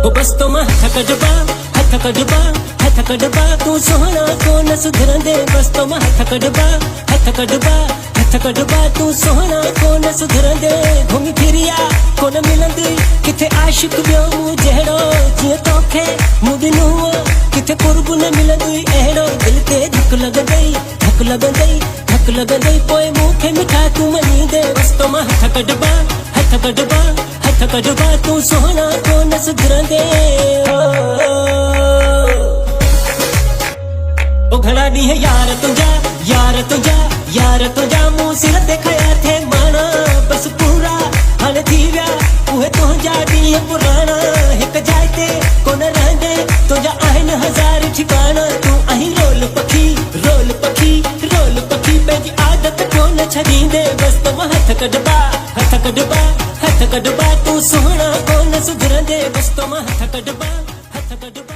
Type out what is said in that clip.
ओ बस तो मैं हथ कड़बा तू सोहना को न सुधरंदे बस तो मैं हथ कड़बा तू सोहना को न सुधरंदे घुमी फिरिया को न मिलंदी किथे आशिक बियो मु जहड़ो जिए तोखे मुदी नुआ किथे कुर्ब न मिलंदी एड़ो दिल ते धक लगंदई पोए मुखे मिठा तू मनी दे बस तो मैं हथ कड़बा तू सोहना को न सुधरंदे ओ घड़ा ॾींहं यार तुंहिंजा मूं सिर ते खया थे माना बस पूरा हाणे थी विया उहे तुंहिंजा ॾींहं पुराणा हिक जाइ ते कोन रहंदे तुंहिंजा आहिनि हज़ार ठिकाना तूं आहीं रोल पखी पंहिंजी आदत कोन छॾींदे बस तो मां हथ कड़बा तूं सोहना कोन सुधरंदे बस तो मां हथ कड़बा